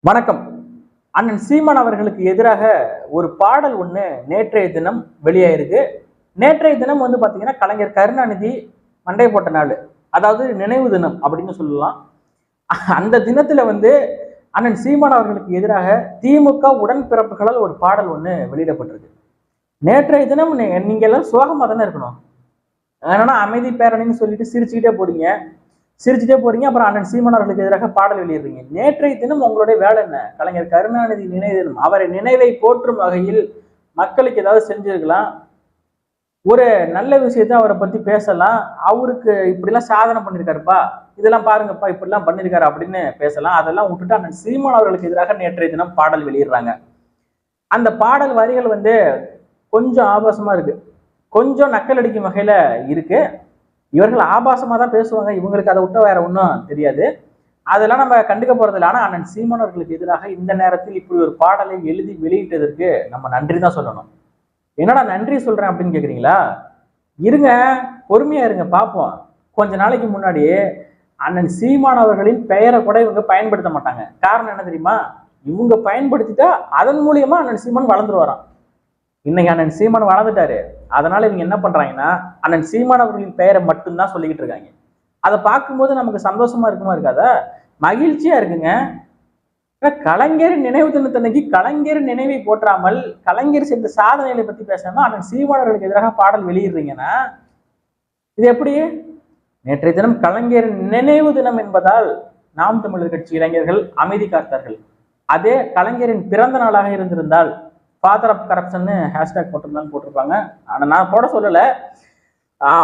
வணக்கம். அண்ணன் சீமான் அவர்களுக்கு எதிராக ஒரு பாடல் ஒண்ணு நேற்றைய தினம் வெளியாயிருக்கு. நேற்றைய தினம் பாத்தீங்கன்னா கலைஞர் கருணாநிதி மண்டை போட்ட நாள், அதாவது நினைவு தினம் அப்படின்னு சொல்லலாம். அந்த தினத்துல அண்ணன் சீமான் அவர்களுக்கு எதிராக திமுக உடன்பிறப்புகளால் ஒரு பாடல் ஒண்ணு வெளியிடப்பட்டிருக்கு. நேற்றைய தினம் நீங்க எல்லாம் சோகமா தானே இருக்கணும். ஏன்னா அமைதி பேரணின்னு சொல்லிட்டு சிரிச்சுட்டே போறீங்க. அப்புறம் அண்ணன் சீமான் அவர்களுக்கு எதிராக பாடல் வெளியிடுறீங்க. நேற்றைய தினம் உங்களுடைய வேலை என்ன? கலைஞர் கருணாநிதி நினைவு தினம். அவரை நினைவை போற்றும் வகையில் மக்களுக்கு ஏதாவது செஞ்சிருக்கலாம். ஒரு நல்ல விஷயத்த அவரை பத்தி பேசலாம். அவருக்கு இப்படிலாம் சாதனை பண்ணிருக்காருப்பா, இதெல்லாம் பாருங்கப்பா இப்படிலாம் பண்ணிருக்காரு அப்படின்னு பேசலாம். அதெல்லாம் விட்டுட்டு அண்ணன் சீமான் அவர்களுக்கு எதிராக நேற்றைய தினம் பாடல் வெளியிடுறாங்க. அந்த பாடல் வரிகள் கொஞ்சம் ஆபாசமா இருக்கு, கொஞ்சம் நக்கல் அடிக்கும் வகையில இருக்கு. இவர்கள் ஆபாசமா தான் பேசுவாங்க, இவங்களுக்கு அதை விட்ட வேற ஒன்றும் தெரியாது. அதெல்லாம் நம்ம கண்டுக்க போறதில்லை. ஆனா அண்ணன் சீமான் அவர்களுக்கு எதிராக இந்த நேரத்தில் இப்படி ஒரு பாடலை எழுதி வெளியிட்டதற்கு நம்ம நன்றி தான் சொல்லணும். என்னடா நன்றி சொல்றேன் அப்படின்னு கேக்குறீங்களா? இருங்க, பொறுமையா இருங்க, பார்ப்போம். கொஞ்ச நாளைக்கு முன்னாடி அண்ணன் சீமான் அவர்களின் பெயரை கூட இவங்க பயன்படுத்த மாட்டாங்க. காரணம் என்ன தெரியுமா? இவங்க பயன்படுத்திட்டா அதன் மூலியமா அண்ணன் சீமான் வளர்ந்துட்டு வரான். இன்னைக்கு அண்ணன் சீமான் வளர்ந்துட்டாரு. அதனால இவங்க என்ன பண்றாங்கன்னா அண்ணன் சீமான் அவர்களின் பெயரை மட்டும்தான் சொல்லிக்கிட்டு இருக்காங்க. அதை பார்க்கும்போது நமக்கு சந்தோஷமா இருக்குமா இருக்காதா? மகிழ்ச்சியா இருக்குங்க. கலைஞர் நினைவு தினத்தன்னைக்கு கலைஞர் நினைவை போற்றாமல் கலைஞர் செய்த சாதனைகளை பத்தி பேசாம அண்ணன் சீமான் அவர்களுக்கு எதிராக பாடல் வெளியிடுறீங்கன்னா இது எப்படி? நேற்றைய தினம் கலைஞர் நினைவு தினம் என்பதால் நாம் தமிழர் கட்சி இளைஞர்கள் அமைதி காத்தார்கள். அதே கலைஞரின் பிறந்த நாளாக இருந்திருந்தால் ஃபாதர் ஆஃப் கரப்ஷன் ஹேஷ்டேக் போட்டிருந்தாலும் போட்டிருப்பாங்க. ஆனா நான் போட சொல்லலை,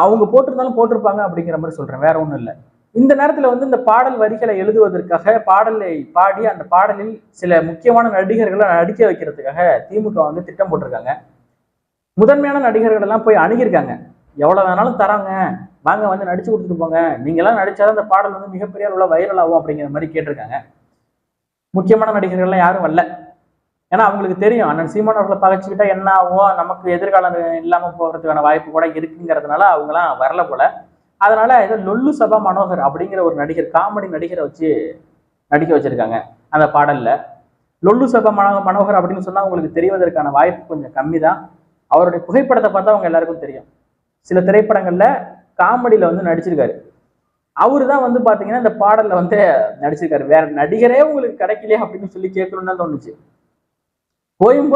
அவங்க போட்டிருந்தாலும் போட்டிருப்பாங்க அப்படிங்கிற மாதிரி சொல்றேன், வேற ஒன்றும் இல்லை. இந்த நேரத்துல இந்த பாடல் வரிகளை எழுதுவதற்காக பாடலை பாடி அந்த பாடலில் சில முக்கியமான நடிகர்களை நடிக்க வைக்கிறதுக்காக திமுக திட்டம் போட்டிருக்காங்க. முதன்மையான நடிகர்கள் எல்லாம் போய் அணுகியிருக்காங்க. எவ்வளவு வேணாலும் தராங்க, வாங்க நடிச்சு கொடுத்துட்டு போங்க, நீங்க எல்லாம் நடிச்சாதான் அந்த பாடல் மிகப்பெரிய அளவுல வைரல் ஆகும் அப்படிங்கிற மாதிரி கேட்டிருக்காங்க. முக்கியமான நடிகர்கள்லாம் யாரும் வரல. ஏன்னா அவங்களுக்கு தெரியும் அண்ணன் சீமான் அவர்களை பகைச்சுக்கிட்டா என்ன ஆகும், நமக்கு எதிர்காலம் இல்லாம போறதுக்கான வாய்ப்பு கூட இருக்குங்கிறதுனால அவங்களாம் வரல போல. அதனால ஏதோ லொல்லு சபா மனோகர் அப்படிங்கிற ஒரு நடிகர், காமெடி நடிகரை வச்சு நடிக்க வச்சிருக்காங்க அந்த பாடல்ல. லொல்லு சபா மனோகர் அப்படின்னு சொன்னா உங்களுக்கு தெரிவதற்கான வாய்ப்பு கொஞ்சம் கம்மி தான். அவருடைய புகைப்படத்தை பார்த்தா அவங்க எல்லாருக்கும் தெரியும். சில திரைப்படங்கள்ல காமெடியில நடிச்சிருக்காரு. அவரு தான் பாத்தீங்கன்னா இந்த பாடல்ல நடிச்சிருக்காரு. வேற நடிகரே உங்களுக்கு கிடைக்கலையா அப்படின்னு சொல்லி கேட்கணும்னு தான் தோணுச்சு. போயும்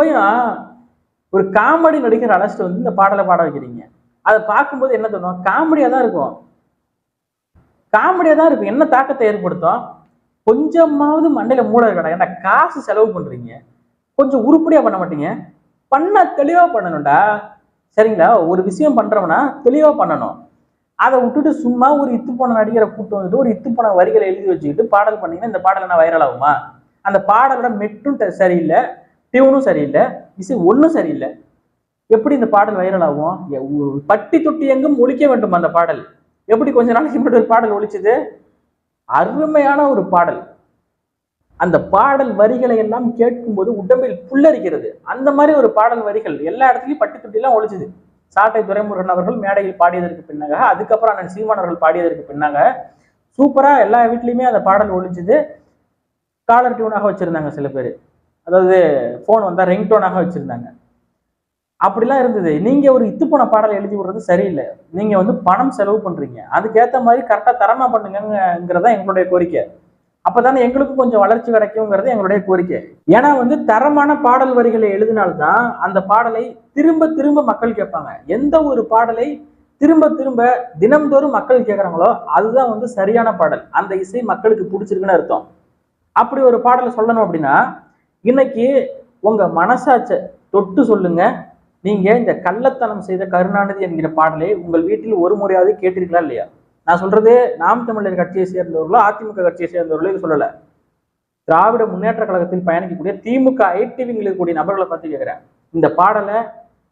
ஒரு காமெடி நடிகர் அழைச்சிட்டு இந்த பாடலை பாட வைக்கிறீங்க. அதை பார்க்கும்போது என்ன தோணும்? காமெடியா தான் இருக்கும். என்ன தாக்கத்தை ஏற்படுத்தும்? கொஞ்சமாவது மண்டையில மூளை இருக்கடா. ஏன்னா காசு செலவு பண்றீங்க, கொஞ்சம் உருப்படியா பண்ண மாட்டீங்க. பண்ண தெளிவா பண்ணணும்டா, சரிங்களா? ஒரு விஷயம் பண்றோம்னா தெளிவா பண்ணணும். அதை விட்டுட்டு சும்மா ஒரு இத்து போன நடிகரை கூட்டு ஒரு இத்து போன வரிகளை எழுதி வச்சுக்கிட்டு பாடல் பண்ணீங்கன்னா இந்த பாடல் என்ன வைரல் ஆகுமா? அந்த பாடலோட மெட்டும் சரியில்லை, டியூனும் சரியில்லை, இசை ஒன்றும் சரியில்லை. எப்படி இந்த பாடல் வைரல் ஆகும்? பட்டி தொட்டி எங்கும் ஒழிக்க வேண்டும் அந்த பாடல். எப்படி கொஞ்ச நாளைக்கு முன்னாடி ஒரு பாடல் ஒழிச்சது? அருமையான ஒரு பாடல். அந்த பாடல் வரிகளை எல்லாம் கேட்கும்போது உடம்பில் புல்லரிக்கிறது. அந்த மாதிரி ஒரு பாடல் வரிகள் எல்லா இடத்துலையும் பட்டி தொட்டி எல்லாம் ஒழிச்சுது. சாட்டை துரைமுருகன் அவர்கள் மேடையில் பாடியதற்கு பின்னாக, அதுக்கப்புறம் அண்ணன் சீமான் அவர்கள் பாடியதற்கு பின்னாக சூப்பரா எல்லா வீட்லையுமே அந்த பாடல் ஒழிச்சுது. காலர் டியூனாக வச்சிருந்தாங்க சில பேர், அதாவது போன் வந்தா ரிங்டோனாக வச்சிருந்தாங்க. அப்படிலாம் இருந்தது. நீங்க ஒரு இத்து போன பாடலை எழுதி விடுறது சரியில்லை. நீங்க பணம் செலவு பண்றீங்க, அதுக்கேற்ற மாதிரி கரெக்டா தரமா பண்ணுங்கிறதா எங்களுடைய கோரிக்கை. அப்பதானே எங்களுக்கும் கொஞ்சம் வளர்ச்சி கிடைக்குங்கிறது எங்களுடைய கோரிக்கை. ஏன்னா தரமான பாடல் வரிகளை எழுதினால்தான் அந்த பாடலை திரும்ப திரும்ப மக்கள் கேட்பாங்க. எந்த ஒரு பாடலை திரும்ப திரும்ப தினம்தோறும் மக்கள் கேட்கறாங்களோ அதுதான் சரியான பாடல், அந்த இசை மக்களுக்கு பிடிச்சிருக்குன்னு அர்த்தம். அப்படி ஒரு பாடலை சொல்லணும் அப்படின்னா இன்னைக்கு உங்க மனசாட்சை தொட்டு சொல்லுங்க, நீங்க இந்த கள்ளத்தனம் செய்த கருணாநிதி என்கிற பாடலை உங்கள் வீட்டில் ஒரு முறையாவது கேட்டிருக்கலாம் இல்லையா? நான் சொல்றது நாம் தமிழர் கட்சியை சேர்ந்தவர்களோ அதிமுக கட்சியை சேர்ந்தவர்களோ இது சொல்லல. திராவிட முன்னேற்ற கழகத்தில் பயணிக்கக்கூடிய திமுக ஐடிவிங்கில் இருக்கக்கூடிய நபர்களை பத்தி கேட்கிறேன். இந்த பாடலை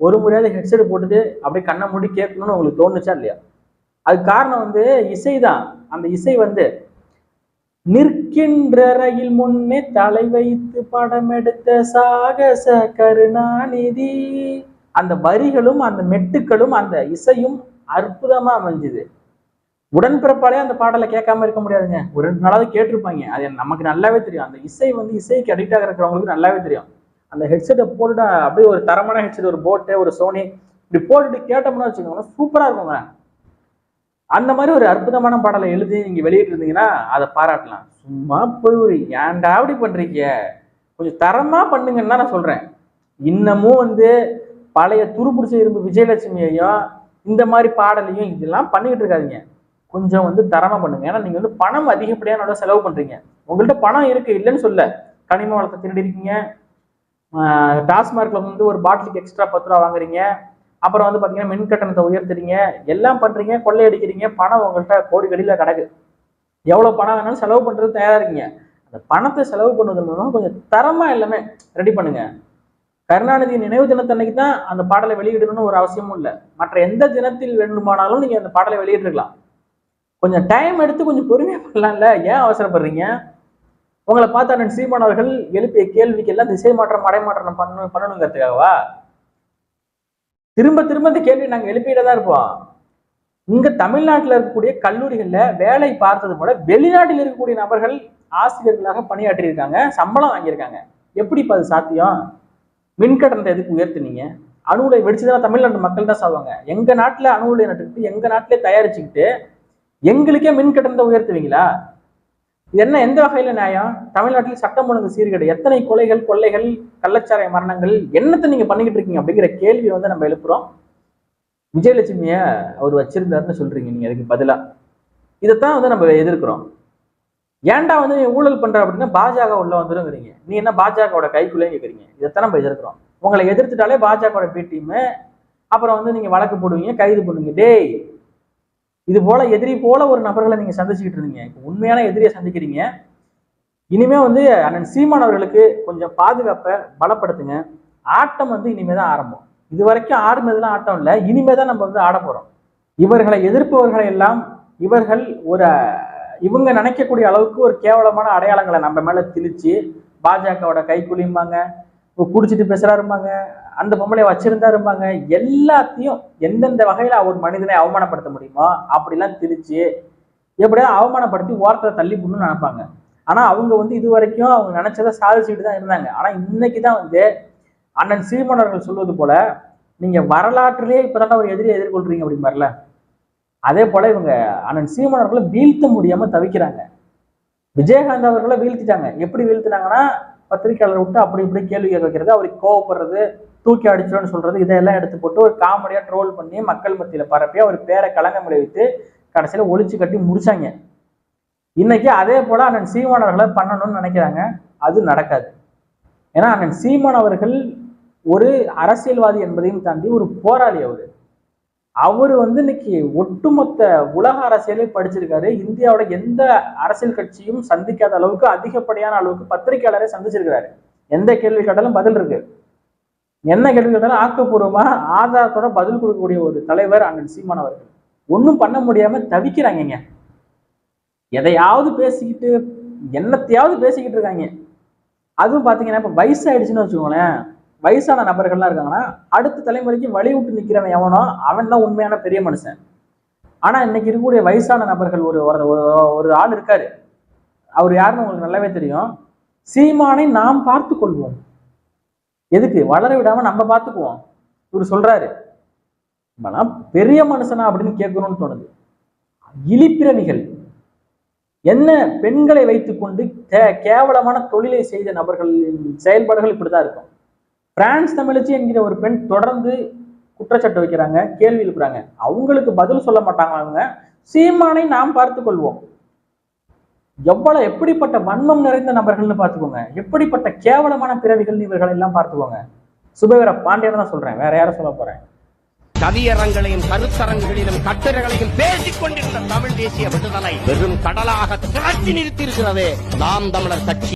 ஒரு முறையாவது ஹெட்செட் போட்டுட்டு அப்படியே கண்ணை மூடி கேட்கணும்னு உங்களுக்கு தோணுச்சா இல்லையா? அது காரணம் இசைதான். அந்த இசை நிற்கின்ற ரயில் முன்னே தலை வைத்து படம் எடுத்த சாகச கருணாநிதி. அந்த வரிகளும் அந்த மெட்டுக்களும் அந்த இசையும் அற்புதமா அமைஞ்சுது. உடன்பிறப்பாலே அந்த பாடலை கேட்காம இருக்க முடியாதுங்க. ஒரு 2 நாளாவது கேட்டிருப்பாங்க. அது நமக்கு நல்லாவே தெரியும். அந்த இசைக்கு அடிக்ட் ஆக இருக்கிறவங்களுக்கு நல்லாவே தெரியும். அந்த ஹெட்செட்டை போட்டுட்டு அப்படியே ஒரு தரமான ஹெட்செட், ஒரு போட்டு, ஒரு சோனி இப்படி போட்டுட்டு கேட்டோம்னா வச்சுக்கோங்க, சூப்பரா இருக்குங்க. அந்த மாதிரி ஒரு அற்புதமான பாடலை எழுதி நீங்க வெளியிட்டு இருந்தீங்கன்னா அதை பாராட்டலாம். சும்மா போய் ஒரு ஏன்டா அப்படி பண்றீங்க, கொஞ்சம் தரமா பண்ணுங்கன்னு தான் நான் சொல்றேன். இன்னமும் வந்து பழைய துருப்பிடிச்ச இரும்பு விஜயலட்சுமியையும் இந்த மாதிரி பாடலையும் இதெல்லாம் பண்ணிக்கிட்டு இருக்காதீங்க. கொஞ்சம் வந்து தரமா பண்ணுங்க. ஏன்னா நீங்க வந்து பணம் அதிகப்படியான செலவு பண்றீங்க. உங்கள்கிட்ட பணம் இருக்கு, இல்லைன்னு சொல்ல. கனிம வளத்தை திருடி இருக்கீங்க, டாஸ்மார்க்ல வந்து ஒரு பாட்டிலுக்கு எக்ஸ்ட்ரா 10 ரூபா வாங்குறீங்க, அப்புறம் வந்து பாத்தீங்கன்னா மின் கட்டணத்தை உயர்த்துறீங்க, எல்லாம் பண்றீங்க, கொள்ளையடிக்கிறீங்க. பணம் உங்கள்கிட்ட கோடிக்கடியில கிடக்கு. எவ்வளவு பணம் வேணாலும் செலவு பண்றது தயாரா இருக்கீங்க. அந்த பணத்தை செலவு பண்ணுவதன் மூலம் கொஞ்சம் தரமா எல்லாமே ரெடி பண்ணுங்க. கருணாநிதி நினைவு தினத்தன்னைக்கு தான் அந்த பாடலை வெளியிடணும்னு ஒரு அவசியமும் இல்லை. மற்ற எந்த தினத்தில் வேண்டுமானாலும் நீங்க அந்த பாடலை வெளியிட்டிருக்கலாம். கொஞ்சம் டைம் எடுத்து கொஞ்சம் பொறுமையா பண்ணலாம்ல, ஏன் அவசரப்படுறீங்க? உங்களை பார்த்து அண்ணன் சீமான் அவர்கள் எழுப்பிய கேள்விக்கு எல்லாம் திசை மாற்றம் அடைமாற்றம் பண்ணணுங்கிறதுக்காகவா? திரும்ப திரும்ப இந்த கேள்வி நாங்க எழுப்பிட்டு தான் இருப்போம். இங்க தமிழ்நாட்டில் இருக்கக்கூடிய கல்லூரிகள்ல வேலை பார்த்தது போல வெளிநாட்டில் இருக்கக்கூடிய நபர்கள் ஆசிரியர்களாக பணியாற்றி இருக்காங்க, சம்பளம் வாங்கியிருக்காங்க. எப்படி அது சாத்தியம்? மின்கட்டணத்தை எதுக்கு உயர்த்தினீங்க? அணு உலை வெடிச்சுதான் தமிழ்நாட்டு மக்கள் தான் சாவாங்க. எங்க நாட்டுல அணு உலை நட்டுக்கிட்டு எங்க நாட்டிலே தயாரிச்சுக்கிட்டு எங்களுக்கே மின் கட்டணத்தை உயர்த்துவீங்களா? இது என்ன, எந்த வகையில நியாயம்? தமிழ்நாட்டில் சட்டம் ஒழுங்கு சீர்கேடு, எத்தனை கொலைகள், கொள்ளைகள், கள்ளச்சாராய மரணங்கள், என்னத்தை நீங்க பண்ணிக்கிட்டு இருக்கீங்க அப்படிங்கிற கேள்வி வந்து நம்ம எழுப்புறோம். விஜயலட்சுமிய அவர் வச்சிருந்தாருன்னு சொல்றீங்க, நீங்க அதுக்கு பதிலா இதைத்தான் வந்து நம்ம எதிர்க்கிறோம். ஏன்டா வந்து ஊழல் பண்ற அப்படின்னா பாஜக உள்ள வந்துருங்கிறீங்க. நீ என்ன பாஜகவோட கைக்குள்ளே கேட்குறீங்க? இதைத்தான் நம்ம எதிர்க்கிறோம். உங்களை எதிர்த்துட்டாலே பாஜகவோட பி டீம், அப்புறம் வந்து நீங்க வழக்கு போடுவீங்க, கைது பண்ணுவீங்க. டேய், இது போல எதிரி போல ஒரு நபர்களை நீங்க சந்திச்சுக்கிட்டு இருந்தீங்க, இப்போ உண்மையான எதிரியை சந்திக்கிறீங்க. இனிமே வந்து அண்ணன் சீமான் அவர்களுக்கு கொஞ்சம் பாதுகாப்பை பலப்படுத்துங்க. ஆட்டம் வந்து இனிமே தான் ஆரம்பம். இது வரைக்கும் ஆடுனதுலாம் ஆட்டம் இல்லை, இனிமே தான் நம்ம வந்து ஆட போறோம். இவர்களை எதிர்ப்பவர்களை எல்லாம் இவங்க நினைக்கக்கூடிய அளவுக்கு ஒரு கேவலமான அடையாளங்களை நம்ம மேல திணிச்சு, பாஜகவோட கைக்குலியும்பாங்க, குடிச்சிட்டு பேசுறாருப்பாங்க, அந்த பொம்பளை வச்சிருந்தா இருப்பாங்க, எல்லாத்தையும் எந்தெந்த வகையில ஒரு மனிதனை அவமானப்படுத்த முடியுமோ அப்படிலாம் திணிச்சு எப்படியா அவமானப்படுத்தி ஓரத்தை தள்ளி போடணும்னு நினைப்பாங்க. ஆனா அவங்க வந்து இது வரைக்கும் அவங்க நினைச்சதை சாதிச்சுட்டு தான் இருந்தாங்க. ஆனா இன்னைக்குதான் வந்து அண்ணன் சீமான் அவர்கள் சொல்வது போல, நீங்க வரலாற்றிலேயே இப்பதான் ஒரு எதிரியை எதிர்கொள்றீங்க அப்படிம்பார்ல, அதே போல இவங்க அண்ணன் சீமான் அவர்களை வீழ்த்த முடியாம தவிக்கிறாங்க. விஜயகாந்த் அவர்களை வீழ்த்திட்டாங்க. எப்படி வீழ்த்தினாங்கன்னா, பத்திரிகையாளர் விட்டு அப்படி இப்படி கேள்வி கேட்க வைக்கிறது, அவருக்கு கோவப்படுறது, தூக்கி அடிச்சோன்னு சொல்றது, இதெல்லாம் எடுத்து போட்டு ஒரு காமெடியா ட்ரோல் பண்ணி மக்கள் மத்தியில பரப்பி அவர் பேரை களங்கம் விளைவித்து கடைசியில ஒழிச்சு கட்டி முடிச்சாங்க. இன்னைக்கு அதே போல அண்ணன் சீமான் அவர்களை பண்ணணும்னு நினைக்கிறாங்க. அது நடக்காது. ஏன்னா அண்ணன் சீமான் அவர்கள் ஒரு அரசியல்வாதி என்பதையும் தாண்டி ஒரு போராளி. அவரு வந்து இன்னைக்கு ஒட்டுமொத்த உலக அரசியலே படிச்சிருக்காரு. இந்தியாவோட எந்த அரசியல் கட்சியும் சந்திக்காத அளவுக்கு, அதிகப்படியான அளவுக்கு பத்திரிகையாளரை சந்திச்சிருக்கிறாரு. எந்த கேள்வி கேட்டாலும் பதில் இருக்கு. என்ன கேள்வி கேட்டாலும் ஆக்கப்பூர்வமா ஆதாரத்தோட பதில் கொடுக்கக்கூடிய ஒரு தலைவர் அண்ணன் சீமான் அவர்கள். ஒன்றும் பண்ண முடியாம தவிக்கிறாங்க. எதையாவது பேசிக்கிட்டு, என்னத்தையாவது பேசிக்கிட்டு இருக்காங்க. அதுவும் பாத்தீங்கன்னா இப்ப வயசாயிடுச்சுன்னு வச்சுக்கோங்களேன், வயசான நபர்கள்லாம் இருக்காங்கன்னா அடுத்த தலைமுறைக்கு வழி விட்டு நிற்கிறவன் எவனோ அவன் தான் உண்மையான பெரிய மனுஷன். ஆனா இன்னைக்கு இருக்கக்கூடிய வயசான நபர்கள் ஒரு ஆள் இருக்காரு. அவர் யாருன்னு உங்களுக்கு நல்லாவே தெரியும். சீமானை நாம் பார்த்து கொள்வோம், எதுக்கு வளர விடாம நம்ம பார்த்துக்குவோம் இவர் சொல்றாரு. பெரிய மனுஷனா அப்படின்னு கேட்கணும்னு தோணுது. இழிப்பிரணிகள் என்ன, பெண்களை வைத்துக் கொண்டு கேவலமான தொழிலை செய்த நபர்களின் செயல்பாடுகள் இப்படிதான் இருக்கும். பிரான்ஸ் தமிழச்சி என்கிற ஒரு பெண் தொடர்ந்து குற்றச்சாட்டு வைக்கிறாங்க, கேள்வி எழுப்புறாங்க. அவங்களுக்கு பதில் சொல்ல மாட்டாங்க. அவங்க சீமானை நாம் பார்த்து கொள்வோம். எப்படிப்பட்ட வன்மம் நிறைந்த நபர்கள்னு பார்த்துக்கோங்க, எப்படிப்பட்ட கேவலமான பிறவிகள் இவர்கள் எல்லாம் பார்த்துக்கோங்க. சுபவீர பாண்டியன் தான் சொல்றேன், வேற யாரும் சொல்ல போறேன். கவியரங்களையும் கருத்தரங்குகளிலும் கட்டுரைகளையும் பேசிக் கொண்டிருந்த தமிழ் தேசிய விடுதலை வெறும் கடலாக திரட்டி நிறுத்தி இருக்கிறது நாம் தமிழர் கட்சி.